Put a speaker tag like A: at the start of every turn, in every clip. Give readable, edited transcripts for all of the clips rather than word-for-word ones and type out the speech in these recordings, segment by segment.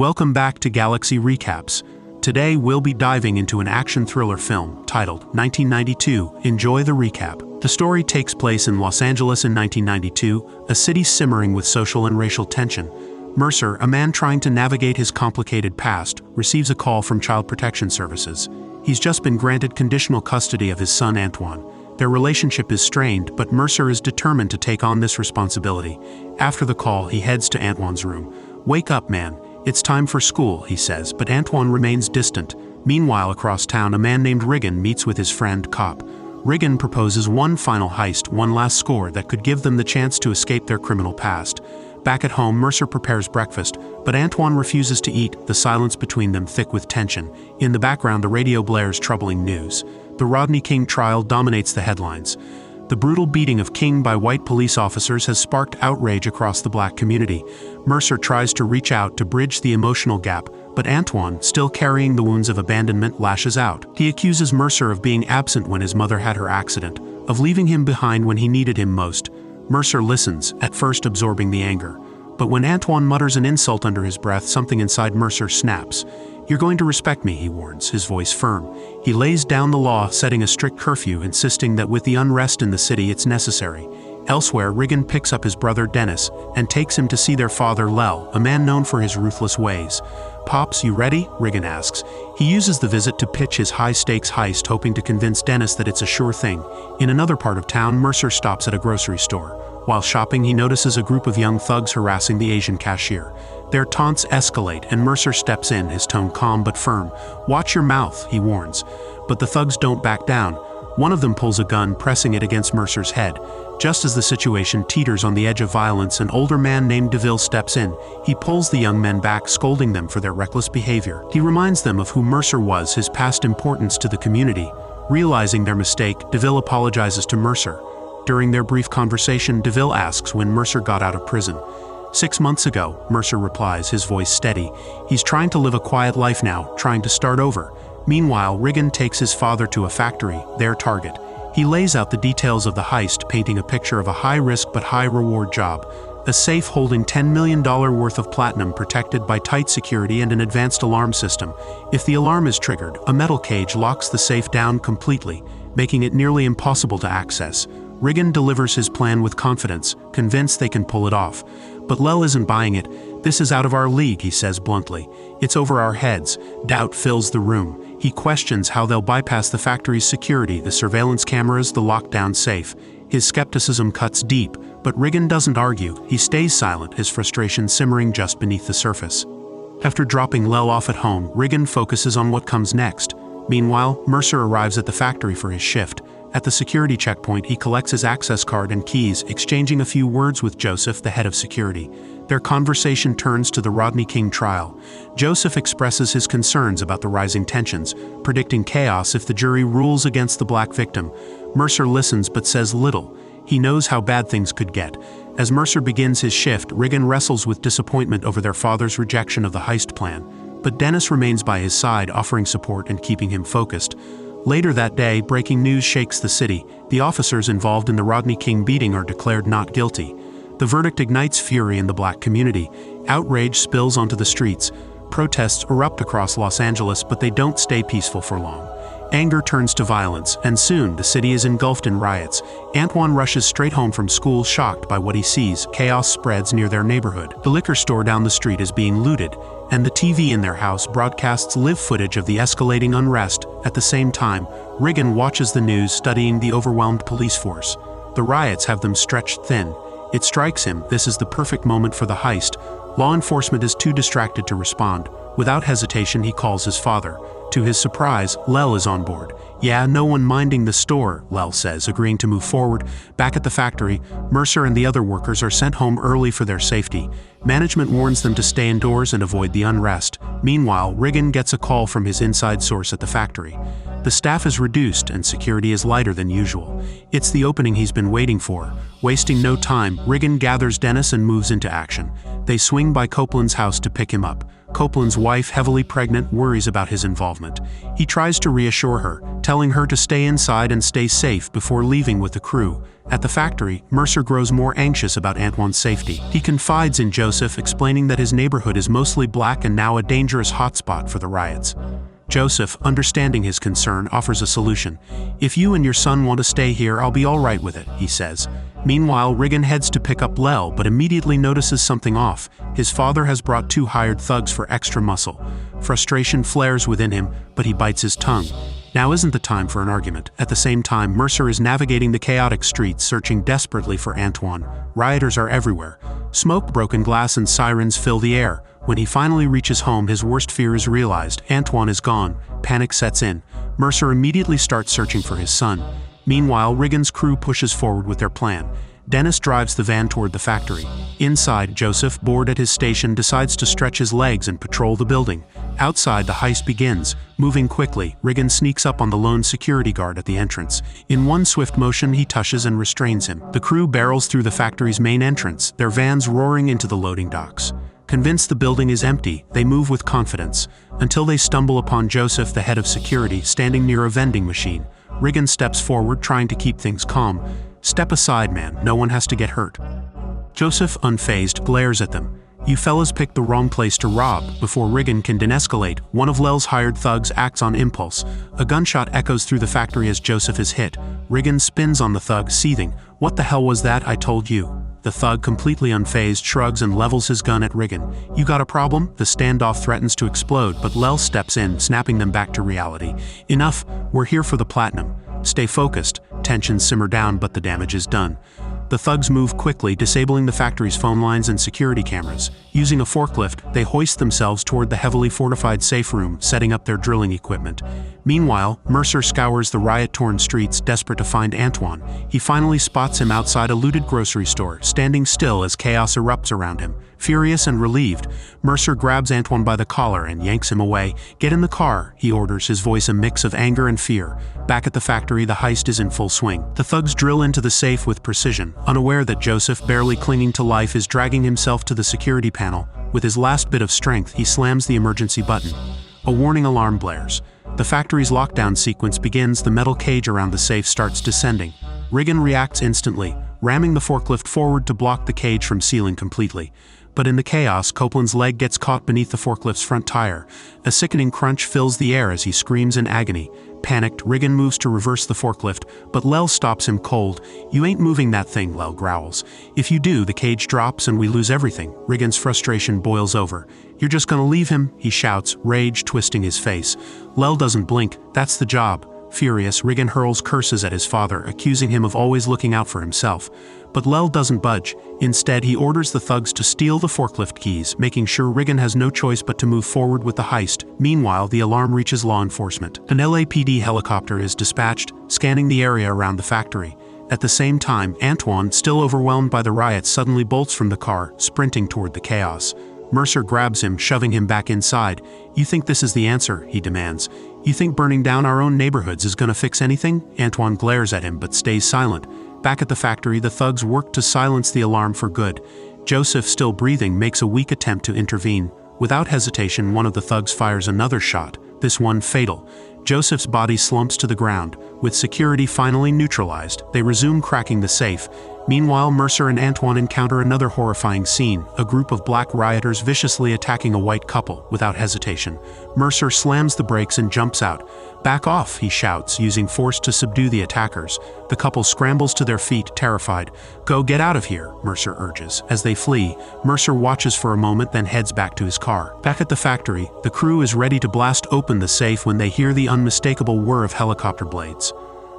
A: Welcome back to Galaxy Recaps. Today we'll be diving into an action thriller film titled 1992. Enjoy the recap. The story takes place in Los Angeles in 1992, a city simmering with social and racial tension. Mercer, a man trying to navigate his complicated past, receives a call from Child Protection Services. He's just been granted conditional custody of his son Antoine. Their relationship is strained, but Mercer is determined to take on this responsibility. After the call, he heads to Antoine's room. "Wake up, man. It's time for school," he says, but Antoine remains distant. Meanwhile, across town, a man named Riggin meets with his friend Cop. Riggin proposes one final heist, one last score that could give them the chance to escape their criminal past. Back at home, Mercer prepares breakfast, but Antoine refuses to eat, the silence between them thick with tension. In the background, the radio blares troubling news. The Rodney King trial dominates the headlines. The brutal beating of King by white police officers has sparked outrage across the black community. Mercer tries to reach out to bridge the emotional gap, but Antoine, still carrying the wounds of abandonment, lashes out. He accuses Mercer of being absent when his mother had her accident, of leaving him behind when he needed him most. Mercer listens, at first absorbing the anger. But when Antoine mutters an insult under his breath, something inside Mercer snaps. "You're going to respect me," he warns, his voice firm. He lays down the law, setting a strict curfew, insisting that with the unrest in the city it's necessary. Elsewhere, Riggin picks up his brother Dennis and takes him to see their father Lel, a man known for his ruthless ways. "Pops, you ready?" Riggin asks. He uses the visit to pitch his high-stakes heist, hoping to convince Dennis that it's a sure thing. In another part of town, Mercer stops at a grocery store. While shopping, he notices a group of young thugs harassing the Asian cashier. Their taunts escalate, and Mercer steps in, his tone calm but firm. "Watch your mouth," he warns. But the thugs don't back down. One of them pulls a gun, pressing it against Mercer's head. Just as the situation teeters on the edge of violence, an older man named DeVille steps in. He pulls the young men back, scolding them for their reckless behavior. He reminds them of who Mercer was, his past importance to the community. Realizing their mistake, DeVille apologizes to Mercer. During their brief conversation, DeVille asks when Mercer got out of prison. "6 months ago," Mercer replies, his voice steady. He's trying to live a quiet life now, trying to start over. Meanwhile, Riggin takes his father to a factory, their target. He lays out the details of the heist, painting a picture of a high-risk but high-reward job. A safe holding $10 million worth of platinum, protected by tight security and an advanced alarm system. If the alarm is triggered, a metal cage locks the safe down completely, making it nearly impossible to access. Riggin delivers his plan with confidence, convinced they can pull it off. But Lel isn't buying it. "This is out of our league," he says bluntly. "It's over our heads." Doubt fills the room. He questions how they'll bypass the factory's security, the surveillance cameras, the lockdown safe. His skepticism cuts deep, but Riggin doesn't argue. He stays silent, his frustration simmering just beneath the surface. After dropping Lel off at home, Riggin focuses on what comes next. Meanwhile, Mercer arrives at the factory for his shift. At the security checkpoint, he collects his access card and keys, exchanging a few words with Joseph, the head of security. Their conversation turns to the Rodney King trial. Joseph expresses his concerns about the rising tensions, predicting chaos if the jury rules against the black victim. Mercer listens but says little. He knows how bad things could get. As Mercer begins his shift, Riggin wrestles with disappointment over their father's rejection of the heist plan. But Dennis remains by his side, offering support and keeping him focused. Later that day, breaking news shakes the city. The officers involved in the Rodney King beating are declared not guilty. The verdict ignites fury in the black community. Outrage spills onto the streets. Protests erupt across Los Angeles, but they don't stay peaceful for long. Anger turns to violence, and soon the city is engulfed in riots. Antoine rushes straight home from school, shocked by what he sees. Chaos spreads near their neighborhood. The liquor store down the street is being looted, and the TV in their house broadcasts live footage of the escalating unrest. At the same time, Riggin watches the news, studying the overwhelmed police force. The riots have them stretched thin. It strikes him, this is the perfect moment for the heist. Law enforcement is too distracted to respond. Without hesitation, he calls his father. To his surprise, Lel is on board. "Yeah, no one minding the store," Lel says, agreeing to move forward. Back at the factory, Mercer and the other workers are sent home early for their safety. Management warns them to stay indoors and avoid the unrest. Meanwhile, Riggin gets a call from his inside source at the factory. The staff is reduced and security is lighter than usual. It's the opening he's been waiting for. Wasting no time, Riggin gathers Dennis and moves into action. They swing by Copeland's house to pick him up. Copeland's wife, heavily pregnant, worries about his involvement. He tries to reassure her, telling her to stay inside and stay safe before leaving with the crew. At the factory, Mercer grows more anxious about Antoine's safety. He confides in Joseph, explaining that his neighborhood is mostly black and now a dangerous hotspot for the riots. Joseph, understanding his concern, offers a solution. "If you and your son want to stay here, I'll be all right with it," he says. Meanwhile, Riggin heads to pick up Lel, but immediately notices something off. His father has brought 2 hired thugs for extra muscle. Frustration flares within him, but he bites his tongue. Now isn't the time for an argument. At the same time, Mercer is navigating the chaotic streets, searching desperately for Antoine. Rioters are everywhere. Smoke, broken glass, and sirens fill the air. When he finally reaches home, his worst fear is realized. Antoine is gone. Panic sets in. Mercer immediately starts searching for his son. Meanwhile, Riggin's crew pushes forward with their plan. Dennis drives the van toward the factory. Inside, Joseph, bored at his station, decides to stretch his legs and patrol the building. Outside, the heist begins. Moving quickly, Riggin sneaks up on the lone security guard at the entrance. In one swift motion, he touches and restrains him. The crew barrels through the factory's main entrance, their vans roaring into the loading docks. Convinced the building is empty, they move with confidence, until they stumble upon Joseph, the head of security, standing near a vending machine. Riggin steps forward, trying to keep things calm. "Step aside, man. No one has to get hurt." Joseph, unfazed, glares at them. "You fellas picked the wrong place to rob." Before Riggin can de-escalate, one of Lel's hired thugs acts on impulse. A gunshot echoes through the factory as Joseph is hit. Riggin spins on the thug, seething. "What the hell was that? I told you." The thug, completely unfazed, shrugs and levels his gun at Riggin. "You got a problem?" The standoff threatens to explode, but Lel steps in, snapping them back to reality. "Enough. We're here for the platinum. Stay focused." Tensions simmer down, but the damage is done. The thugs move quickly, disabling the factory's phone lines and security cameras. Using a forklift, they hoist themselves toward the heavily fortified safe room, setting up their drilling equipment. Meanwhile, Mercer scours the riot-torn streets, desperate to find Antoine. He finally spots him outside a looted grocery store, standing still as chaos erupts around him. Furious and relieved, Mercer grabs Antoine by the collar and yanks him away. "Get in the car," he orders, his voice a mix of anger and fear. Back at the factory, the heist is in full swing. The thugs drill into the safe with precision, unaware that Joseph, barely clinging to life, is dragging himself to the security panel. With his last bit of strength, he slams the emergency button. A warning alarm blares. The factory's lockdown sequence begins. The metal cage around the safe starts descending. Riggin reacts instantly, ramming the forklift forward to block the cage from sealing completely. But in the chaos, Copeland's leg gets caught beneath the forklift's front tire. A sickening crunch fills the air as he screams in agony. Panicked, Riggin moves to reverse the forklift, but Lel stops him cold. "You ain't moving that thing," Lel growls. "If you do, the cage drops and we lose everything." Riggin's frustration boils over. "You're just gonna leave him?" he shouts, rage twisting his face. Lel doesn't blink. "That's the job." Furious, Riggin hurls curses at his father, accusing him of always looking out for himself. But Lel doesn't budge. Instead, he orders the thugs to steal the forklift keys, making sure Riggin has no choice but to move forward with the heist. Meanwhile, the alarm reaches law enforcement. An LAPD helicopter is dispatched, scanning the area around the factory. At the same time, Antoine, still overwhelmed by the riots, suddenly bolts from the car, sprinting toward the chaos. Mercer grabs him, shoving him back inside. "You think this is the answer?" he demands. "You think burning down our own neighborhoods is gonna fix anything?" Antoine glares at him but stays silent. Back at the factory, the thugs work to silence the alarm for good. Joseph, still breathing, makes a weak attempt to intervene. Without hesitation, one of the thugs fires another shot, this one fatal. Joseph's body slumps to the ground. With security finally neutralized, they resume cracking the safe. Meanwhile, Mercer and Antoine encounter another horrifying scene, a group of black rioters viciously attacking a white couple. Without hesitation, Mercer slams the brakes and jumps out. "Back off," he shouts, using force to subdue the attackers. The couple scrambles to their feet, terrified. "Go get out of here," Mercer urges. As they flee, Mercer watches for a moment, then heads back to his car. Back at the factory, the crew is ready to blast open the safe when they hear the unmistakable whir of helicopter blades.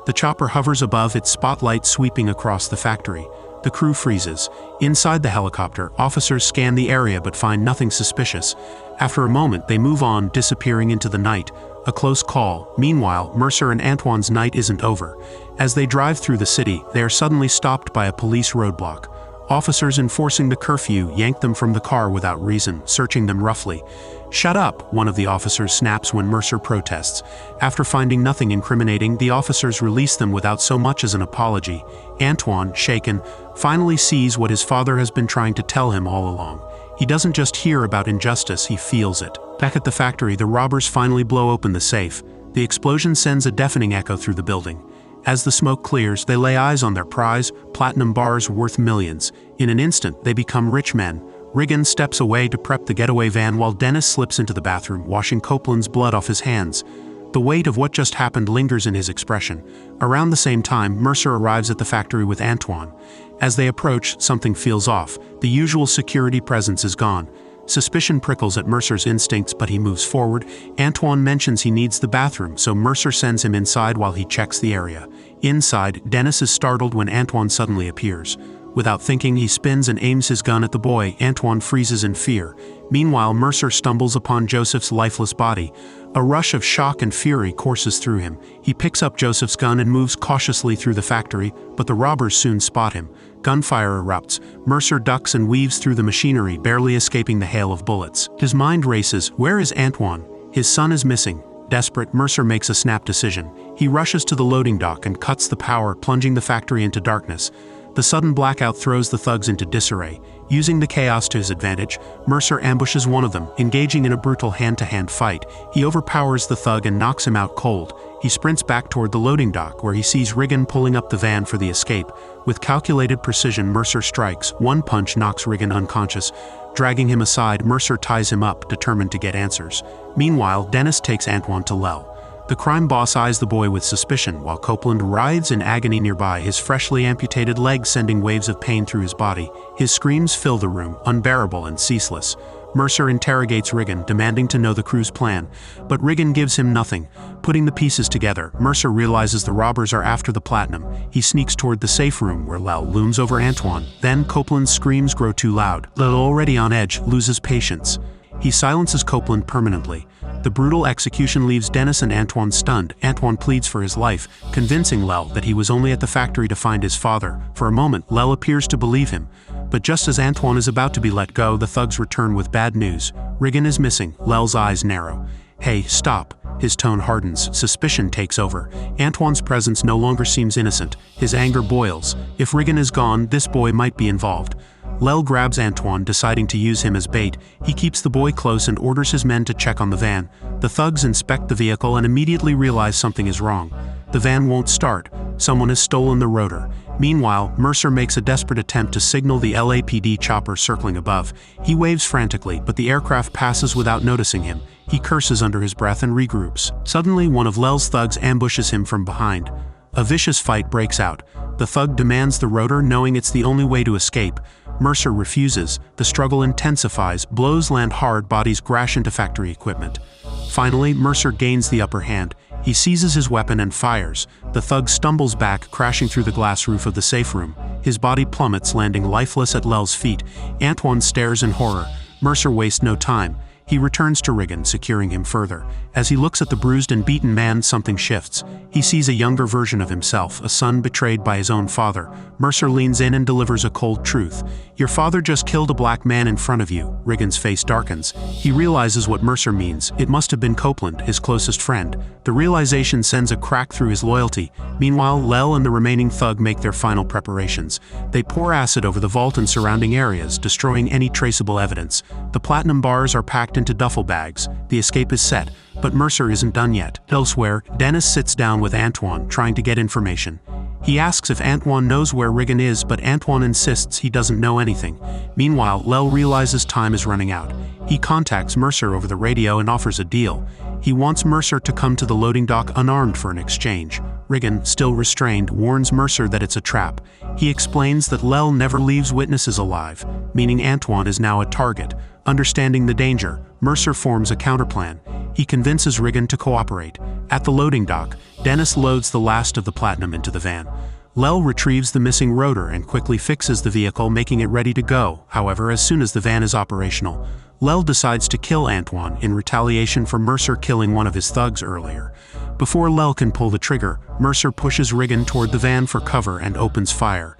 A: The chopper hovers above, its spotlight sweeping across the factory. The crew freezes. Inside the helicopter, officers scan the area but find nothing suspicious. After a moment, they move on, disappearing into the night. A close call. Meanwhile, Mercer and Antoine's night isn't over. As they drive through the city, they are suddenly stopped by a police roadblock. Officers enforcing the curfew yank them from the car without reason, searching them roughly. "Shut up," one of the officers snaps when Mercer protests. After finding nothing incriminating, the officers release them without so much as an apology. Antoine, shaken, finally sees what his father has been trying to tell him all along. He doesn't just hear about injustice, he feels it. Back at the factory, the robbers finally blow open the safe. The explosion sends a deafening echo through the building. As the smoke clears, they lay eyes on their prize, platinum bars worth millions. In an instant, they become rich men. Riggin steps away to prep the getaway van while Dennis slips into the bathroom, washing Copeland's blood off his hands. The weight of what just happened lingers in his expression. Around the same time, Mercer arrives at the factory with Antoine. As they approach, something feels off. The usual security presence is gone. Suspicion prickles at Mercer's instincts, but he moves forward. Antoine mentions he needs the bathroom, so Mercer sends him inside while he checks the area. Inside, Dennis is startled when Antoine suddenly appears. Without thinking, he spins and aims his gun at the boy. Antoine freezes in fear. Meanwhile, Mercer stumbles upon Joseph's lifeless body. A rush of shock and fury courses through him. He picks up Joseph's gun and moves cautiously through the factory, but the robbers soon spot him. Gunfire erupts. Mercer ducks and weaves through the machinery, barely escaping the hail of bullets. His mind races. Where is Antoine? His son is missing. Desperate, Mercer makes a snap decision. He rushes to the loading dock and cuts the power, plunging the factory into darkness. The sudden blackout throws the thugs into disarray. Using the chaos to his advantage, Mercer ambushes one of them, engaging in a brutal hand-to-hand fight. He overpowers the thug and knocks him out cold. He sprints back toward the loading dock, where he sees Riggin pulling up the van for the escape. With calculated precision, Mercer strikes. One punch knocks Riggin unconscious. Dragging him aside, Mercer ties him up, determined to get answers. Meanwhile, Dennis takes Antoine to Lel. The crime boss eyes the boy with suspicion, while Copeland writhes in agony nearby, his freshly amputated leg sending waves of pain through his body. His screams fill the room, unbearable and ceaseless. Mercer interrogates Riggin, demanding to know the crew's plan, but Riggin gives him nothing. Putting the pieces together, Mercer realizes the robbers are after the platinum. He sneaks toward the safe room, where Lel looms over Antoine. Then Copeland's screams grow too loud. Lel, already on edge, loses patience. He silences Copeland permanently. The brutal execution leaves Dennis and Antoine stunned. Antoine pleads for his life, convincing Lel that he was only at the factory to find his father. For a moment, Lel appears to believe him. But just as Antoine is about to be let go, the thugs return with bad news. Riggin is missing. Lel's eyes narrow. "Hey, stop." His tone hardens. Suspicion takes over. Antoine's presence no longer seems innocent. His anger boils. If Riggin is gone, this boy might be involved. Lel grabs Antoine, deciding to use him as bait. He keeps the boy close and orders his men to check on the van. The thugs inspect the vehicle and immediately realize something is wrong. The van won't start. Someone has stolen the rotor. Meanwhile, Mercer makes a desperate attempt to signal the LAPD chopper circling above. He waves frantically, but the aircraft passes without noticing him. He curses under his breath and regroups. Suddenly, one of Lel's thugs ambushes him from behind. A vicious fight breaks out. The thug demands the rotor, knowing it's the only way to escape. Mercer refuses. The struggle intensifies. Blows land hard, bodies crash into factory equipment. Finally, Mercer gains the upper hand. He seizes his weapon and fires. The thug stumbles back, crashing through the glass roof of the safe room. His body plummets, landing lifeless at Lel's feet. Antoine stares in horror. Mercer wastes no time. He returns to Riggin, securing him further. As he looks at the bruised and beaten man, something shifts. He sees a younger version of himself, a son betrayed by his own father. Mercer leans in and delivers a cold truth. "Your father just killed a black man in front of you." Riggin's face darkens. He realizes what Mercer means. It must have been Copeland, his closest friend. The realization sends a crack through his loyalty. Meanwhile, Lel and the remaining thug make their final preparations. They pour acid over the vault and surrounding areas, destroying any traceable evidence. The platinum bars are packed into duffel bags. The escape is set, but Mercer isn't done yet. Elsewhere, Dennis sits down with Antoine, trying to get information. He asks if Antoine knows where Riggin is, but Antoine insists he doesn't know anything. Meanwhile, Lel realizes time is running out. He contacts Mercer over the radio and offers a deal. He wants Mercer to come to the loading dock unarmed for an exchange. Riggin, still restrained, warns Mercer that it's a trap. He explains that Lel never leaves witnesses alive, meaning Antoine is now a target. Understanding the danger, Mercer forms a counterplan. He convinces Riggin to cooperate. At the loading dock, Dennis loads the last of the platinum into the van. Lel retrieves the missing rotor and quickly fixes the vehicle, making it ready to go. However, as soon as the van is operational, Lel decides to kill Antoine in retaliation for Mercer killing one of his thugs earlier. Before Lel can pull the trigger, Mercer pushes Riggin toward the van for cover and opens fire.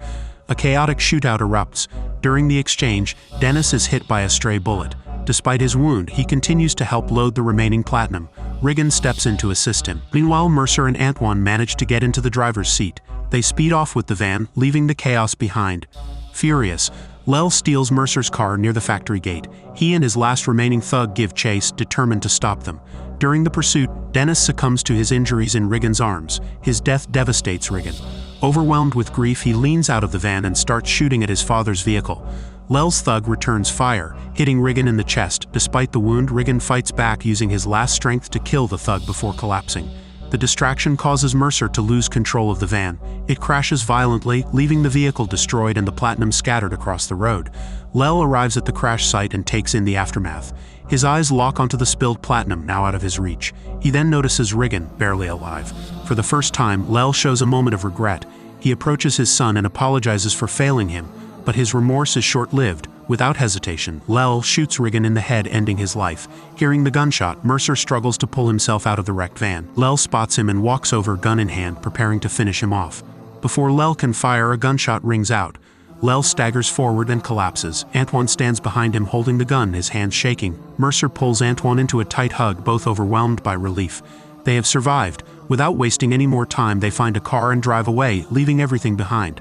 A: A chaotic shootout erupts. During the exchange, Dennis is hit by a stray bullet. Despite his wound, he continues to help load the remaining platinum. Riggin steps in to assist him. Meanwhile, Mercer and Antoine manage to get into the driver's seat. They speed off with the van, leaving the chaos behind. Furious, Lel steals Mercer's car near the factory gate. He and his last remaining thug give chase, determined to stop them. During the pursuit, Dennis succumbs to his injuries in Riggin's arms. His death devastates Riggin. Overwhelmed with grief, he leans out of the van and starts shooting at his father's vehicle. Lel's thug returns fire, hitting Riggin in the chest. Despite the wound, Riggin fights back using his last strength to kill the thug before collapsing. The distraction causes Mercer to lose control of the van. It crashes violently, leaving the vehicle destroyed and the platinum scattered across the road. Lel arrives at the crash site and takes in the aftermath. His eyes lock onto the spilled platinum, now out of his reach. He then notices Riggin, barely alive. For the first time, Lel shows a moment of regret. He approaches his son and apologizes for failing him, but his remorse is short-lived. Without hesitation, Lel shoots Riggin in the head, ending his life. Hearing the gunshot, Mercer struggles to pull himself out of the wrecked van. Lel spots him and walks over, gun in hand, preparing to finish him off. Before Lel can fire, a gunshot rings out. Lel staggers forward and collapses. Antoine stands behind him holding the gun, his hands shaking. Mercer pulls Antoine into a tight hug, both overwhelmed by relief. They have survived. Without wasting any more time, they find a car and drive away, leaving everything behind.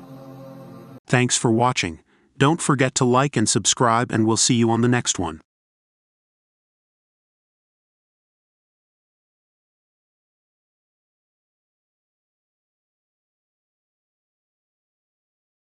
A: Thanks for watching. Don't forget to like and subscribe, and we'll see you on the next one.